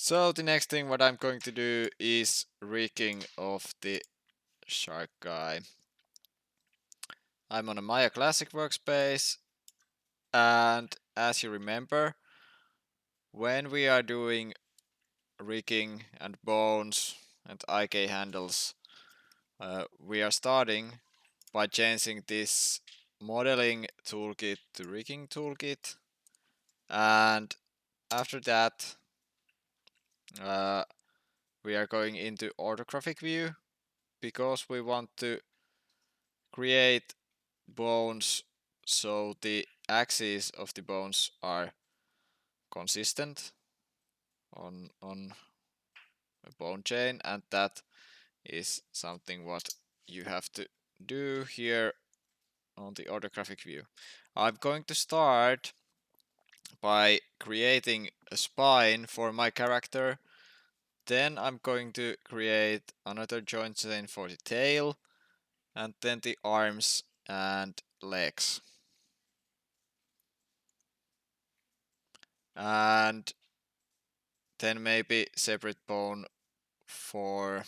So the next thing what I'm going to do is rigging of the shark guy. I'm on a Maya Classic workspace, and as you remember, when we are doing rigging and bones and IK handles, we are starting by changing this modeling toolkit to rigging toolkit, and after that uh, we are going into orthographic view because we want to create bones so the axes of the bones are consistent on a bone chain, and that is something what you have to do here on the orthographic view. I'm going to start by creating a spine for my character. Then I'm going to create another joint chain for the tail, and then the arms and legs. And then maybe separate bone for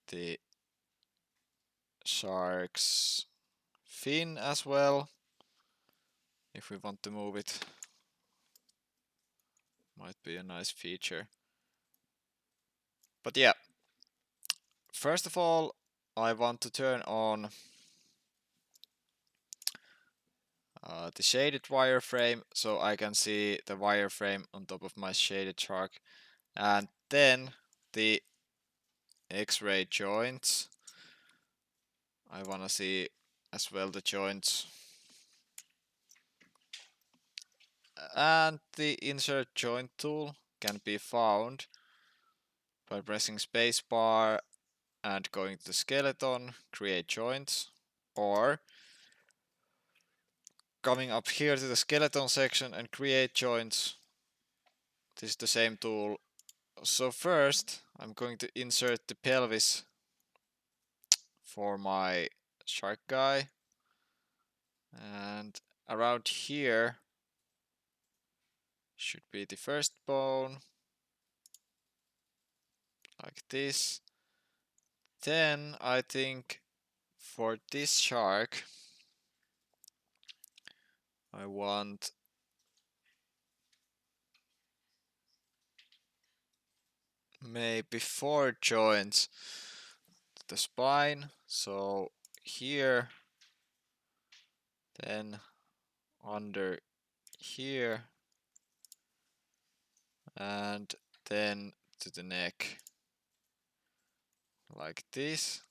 the shark's fin as well, if we want to move it. Might be a nice feature. But yeah, first of all, I want to turn on the shaded wireframe so I can see the wireframe on top of my shaded shark, and then the X-ray joints. I wanna see as well the joints, and the insert joint tool can be found by pressing spacebar and going to the skeleton, create joints, or coming up here to the skeleton section and create joints. This is the same tool. So first I'm going to insert the pelvis for my shark guy, and around here should be the first bone, like this. Then I think for this shark I want maybe 4 joints to the spine. So here, then under here, and then to the neck, like this.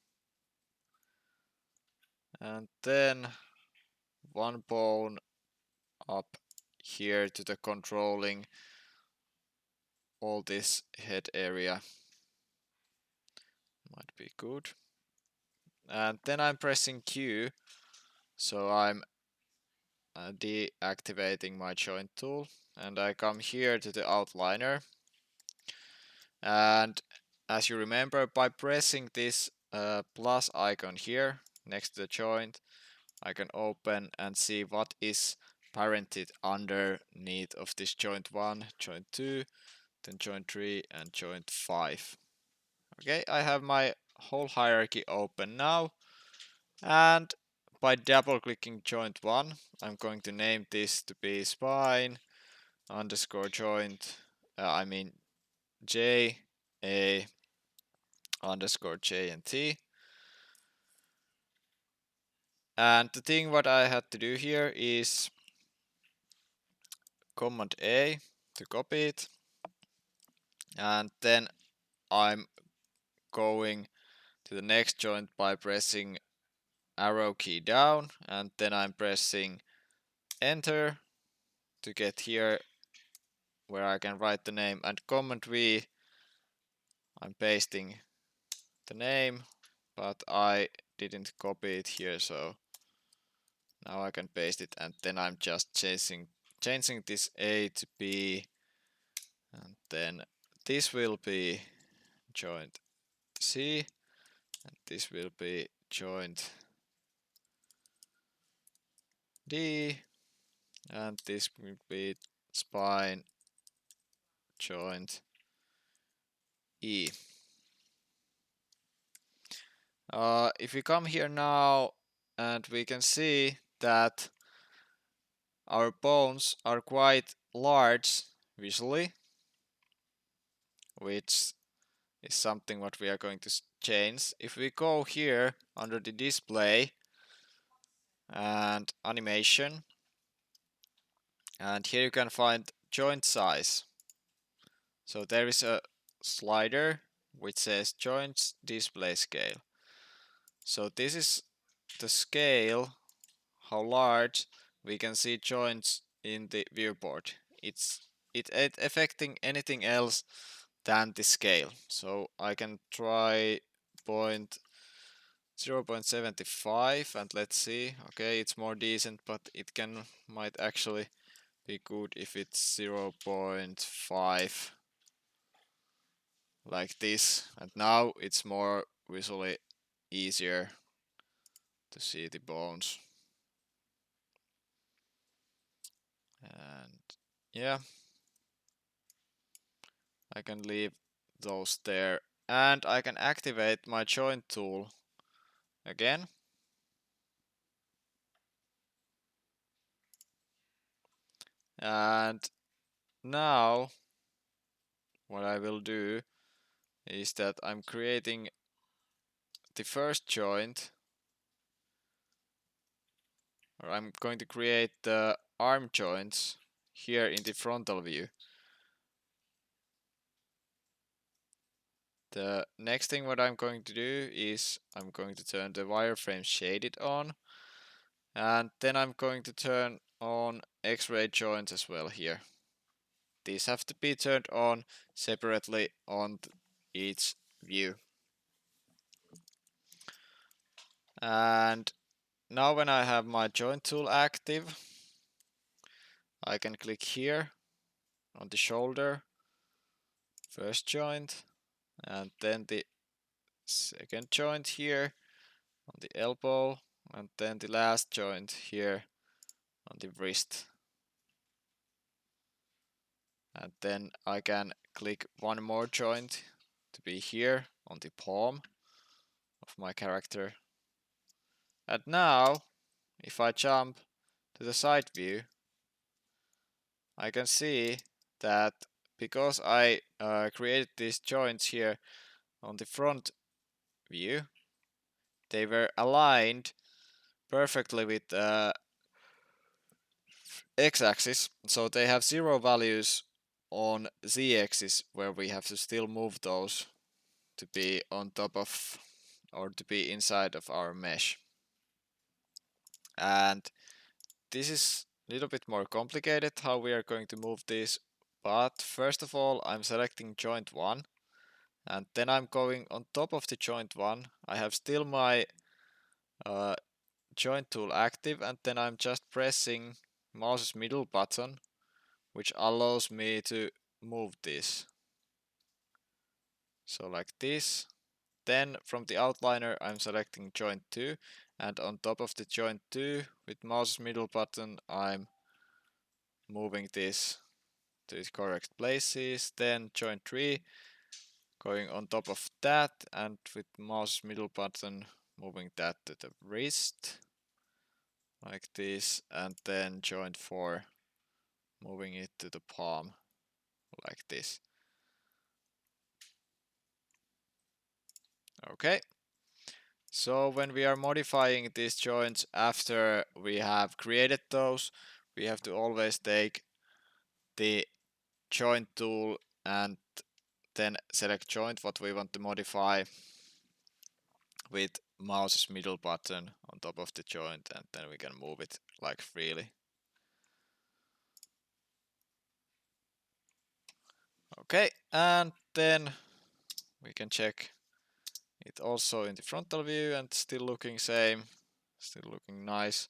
And then one bone up here to the controlling all this head area. Might be good. And then I'm pressing Q, so I'm deactivating my joint tool, and I come here to the outliner, and as you remember, by pressing this plus icon here next to the joint, I can open and see what is parented underneath of this joint 1, joint 2, then joint 3 and joint 5. Okay, I have my whole hierarchy open now, and by double clicking joint 1, I'm going to name this to be spine underscore joint, I mean J A underscore J and T. And the thing what I had to do here is Command A to copy it, and then I'm going to the next joint by pressing arrow key down, and then I'm pressing enter to get here where I can write the name, and Command V, I'm pasting the name, but I didn't copy it here, so now I can paste it, and then I'm just changing this A to B, and then this will be joint C, and this will be joint D, and this will be spine joint E. If we come here now, and we can see that our bones are quite large visually, which is something what we are going to change. If we go here under the display and animation, and here you can find joint size. So there is a slider which says joints display scale. So this is the scale, how large we can see joints in the viewport. It's affecting anything else than the scale. So I can try 0.75 and let's see. Okay, it's more decent, but it might actually be good if it's 0.5 like this. And now it's more visually easier to see the bones. And yeah, I can leave those there. And I can activate my joint tool again. And now what I will do is that I'm creating the first joint, or I'm going to create the arm joints here in the frontal view. The next thing what I'm going to do is I'm going to turn the wireframe shaded on, and then I'm going to turn on X-ray joints as well here. These have to be turned on separately on each view. And now when I have my joint tool active, I can click here on the shoulder, first joint, and then the second joint here on the elbow, and then the last joint here on the wrist. And then I can click one more joint to be here on the palm of my character. And now, if I jump to the side view, I can see that because I created these joints here on the front view, they were aligned perfectly with x-axis, so they have 0 values on z-axis where we have to still move those to be on top of or to be inside of our mesh. And this is a little bit more complicated how we are going to move this, but first of all I'm selecting joint 1, and then I'm going on top of the joint 1. I have still my joint tool active, and then I'm just pressing mouse's middle button, which allows me to move this. So like this. Then from the outliner I'm selecting joint 2, and on top of the joint 2 with mouse's middle button I'm moving this to its correct places. Then joint 3, going on top of that, and with mouse middle button moving that to the wrist like this, and then joint 4, moving it to the palm like this. Okay, so when we are modifying these joints after we have created those, we have to always take the joint tool and then select joint what we want to modify with mouse's middle button on top of the joint, and then we can move it like freely. Okay, and then we can check it also in the frontal view, and still looking same, still looking nice.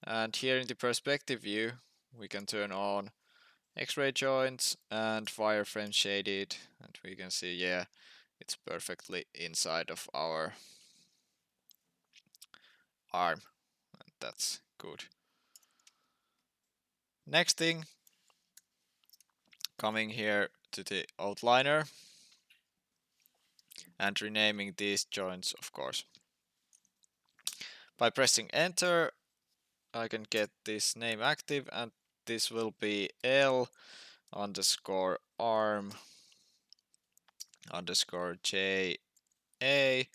And here in the perspective view we can turn on X-ray joints and wireframe shaded, and we can see, yeah, it's perfectly inside of our arm, and that's good. Next thing, coming here to the outliner and renaming these joints, of course. By pressing enter, I can get this name active, and this will be L underscore arm underscore J A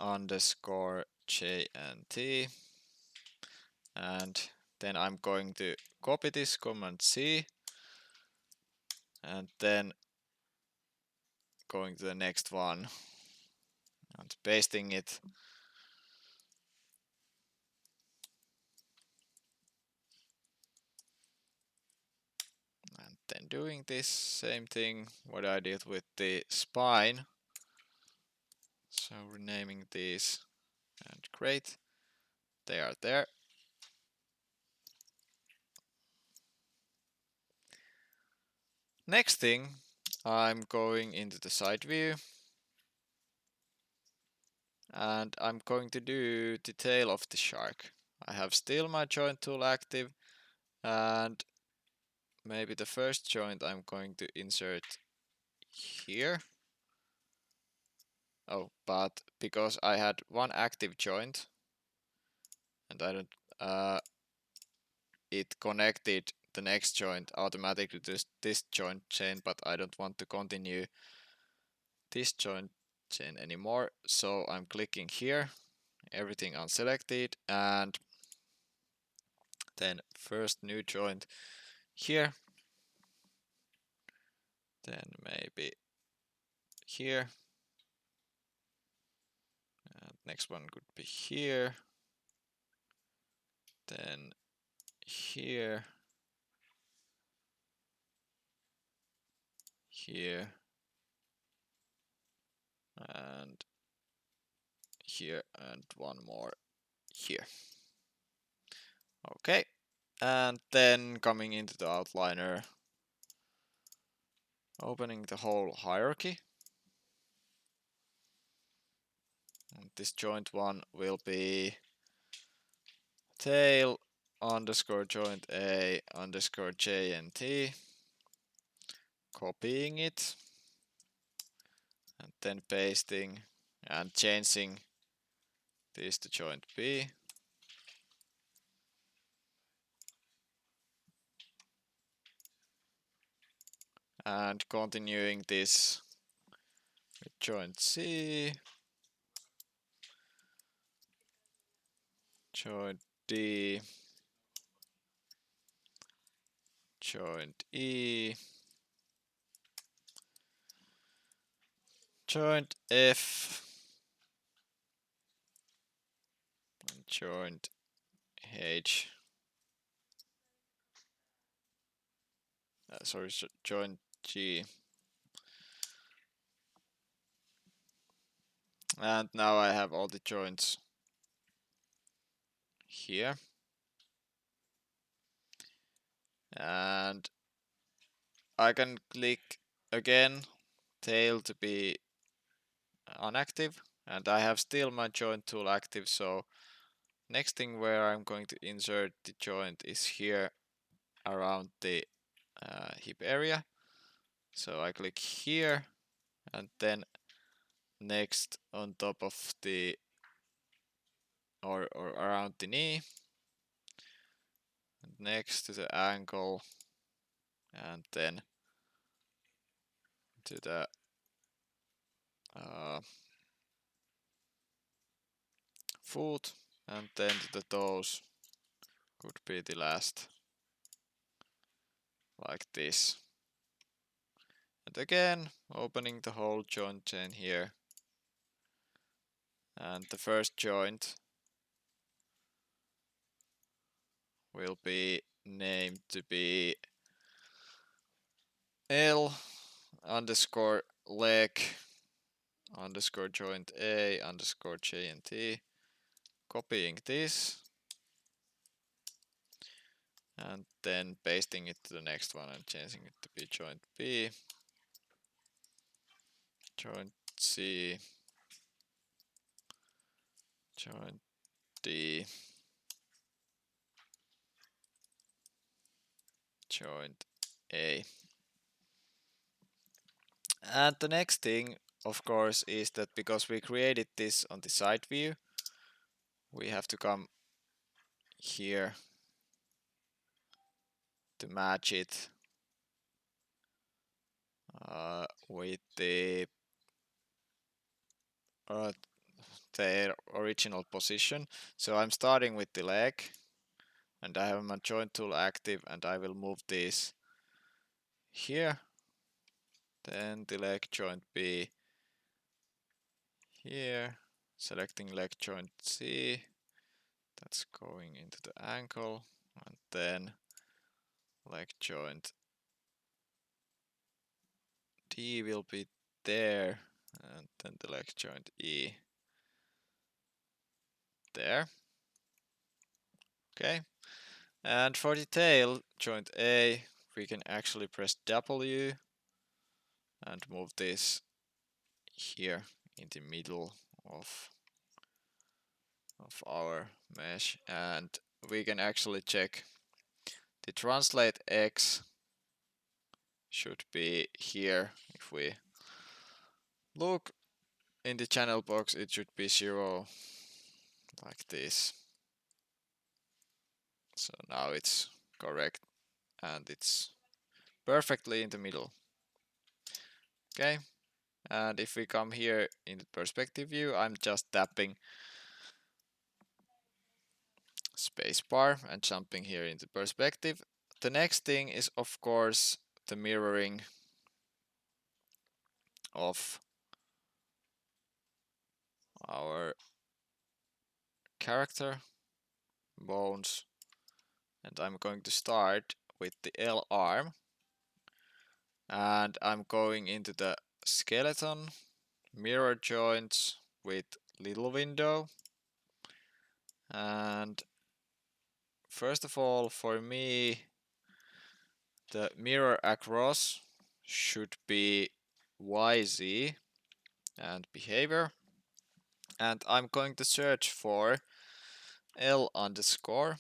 underscore J and T. And then I'm going to copy this, Command C, and then going to the next one and pasting it. And then doing this same thing what I did with the spine. So renaming these, and great, they are there. Next thing, I'm going into the side view and I'm going to do the tail of the shark. I have still my joint tool active, and maybe the first joint I'm going to insert here. Oh, but because I had one active joint and I don't it connected the next joint automatically to this joint chain, but I don't want to continue this joint chain anymore. So I'm clicking here, everything unselected, and then first new joint here, then maybe here, and next one could be here, then here, here, and here, and one more here. Okay, and then coming into the outliner, opening the whole hierarchy. And this joint one will be tail underscore joint A underscore J and T. Copying it and then pasting and changing this to joint B. And continuing this with joint C, joint D, joint E, joint F, and joint H. Sorry, joint G. And now I have all the joints here. And I can click again, tail to be unactive, and I have still my joint tool active, so next thing where I'm going to insert the joint is here around the hip area. So I click here, and then next on top of the or around the knee, and next to the ankle, and then to the foot, and then to the toes could be the last, like this. And again, opening the whole joint chain here, and the first joint will be named to be L underscore leg underscore joint A underscore J and T. Copying this and then pasting it to the next one and changing it to be joint B, joint C, joint D, joint A. And the next thing, of course, is that because we created this on the side view, we have to come here to match it with uh, their original position. So I'm starting with the leg, and I have my joint tool active, and I will move this here. Then the leg joint B here, selecting leg joint C, that's going into the ankle, and then leg joint D will be there, and then the leg joint E there. Okay, and for the tail joint A, we can actually press W and move this here in the middle of our mesh, and we can actually check the translate X should be here. If we look in the channel box, it should be 0 like this. So now it's correct and it's perfectly in the middle. Okay, and if we come here in the perspective view, I'm just tapping spacebar and jumping here into perspective. The next thing is, of course, the mirroring of our character bones, and I'm going to start with the L arm, and I'm going into the skeleton mirror joints with little window. And first of all, for me, the mirror across should be YZ and behavior, and I'm going to search for L underscore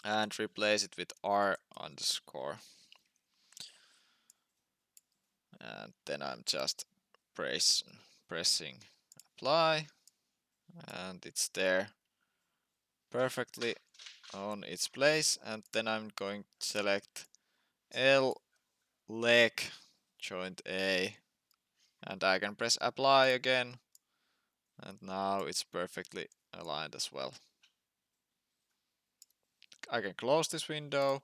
and replace it with R underscore, and then I'm just pressing apply, and it's there perfectly on its place. And then I'm going to select L leg joint A, and I can press apply again, and now it's perfectly aligned as well. I can close this window,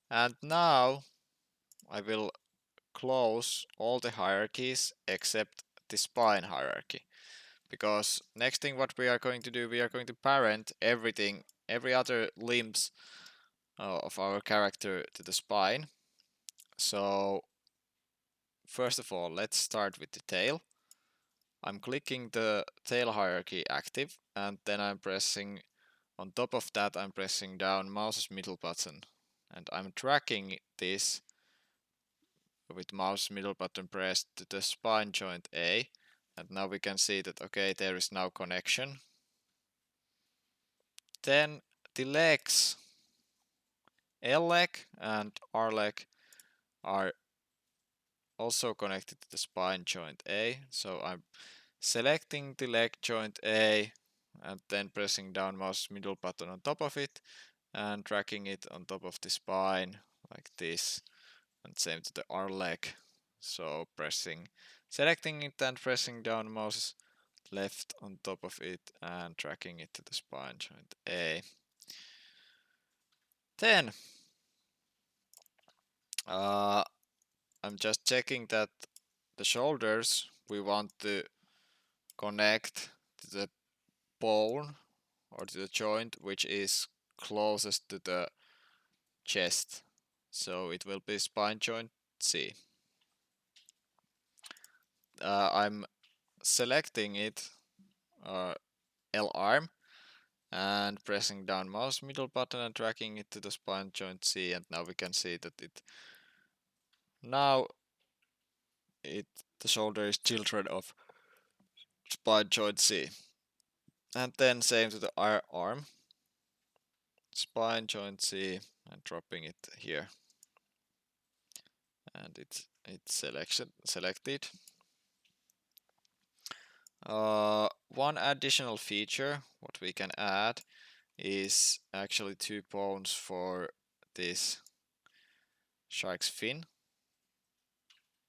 and now I will close all the hierarchies except the spine hierarchy, because next thing what we are going to do, we are going to parent everything, every other limbs of our character to the spine. So first of all, let's start with the tail. I'm clicking the tail hierarchy active, and then I'm pressing, on top of that I'm pressing down mouse's middle button, and I'm tracking this with mouse middle button pressed to the spine joint A, and now we can see that okay, there is now connection. Then the legs, L leg and R leg, are also connected to the spine joint A, so I'm selecting the leg joint A and then pressing down mouse middle button on top of it and dragging it on top of the spine like this, and same to the R leg. So selecting it and pressing down mouse left on top of it and dragging it to the spine joint A. Then I'm just checking that the shoulders we want to connect to the bone or to the joint which is closest to the chest. So it will be spine joint C. I'm selecting it, L arm, and pressing down mouse middle button and dragging it to the spine joint C, and now we can see that now the shoulder is children of spine joint C. And then same to the arm, spine joint C, and dropping it here. and it's selected. One additional feature what we can add is actually 2 bones for this shark's fin,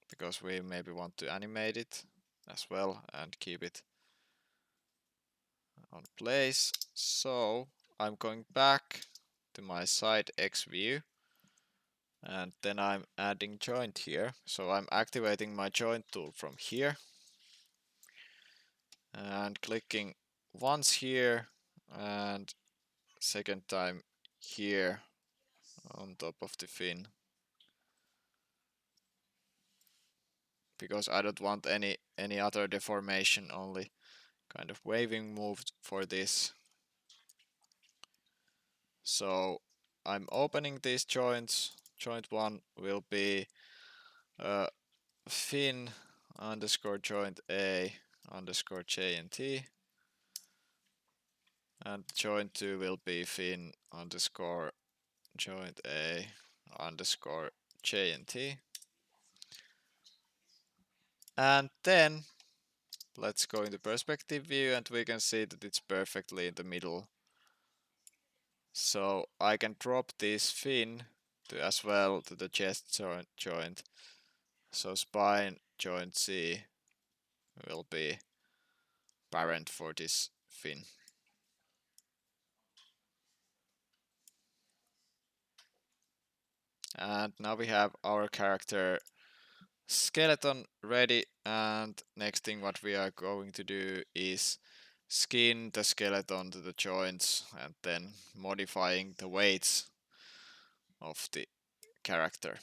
because we maybe want to animate it as well and keep it on place. So I'm going back to my side X view, and then I'm adding joint here. So I'm activating my joint tool from here and clicking once here and second time here on top of the fin, because I don't want any other deformation, only kind of waving move for this. So I'm opening these joints. Joint 1 will be fin underscore joint A underscore J and T, and joint 2 will be fin underscore joint A underscore J and T. And then let's go into perspective view, and we can see that it's perfectly in the middle. So I can drop this fin to as well to the chest joint. So spine joint C will be parent for this fin. And now we have our character skeleton ready, and next thing what we are going to do is skin the skeleton to the joints and then modifying the weights of the character.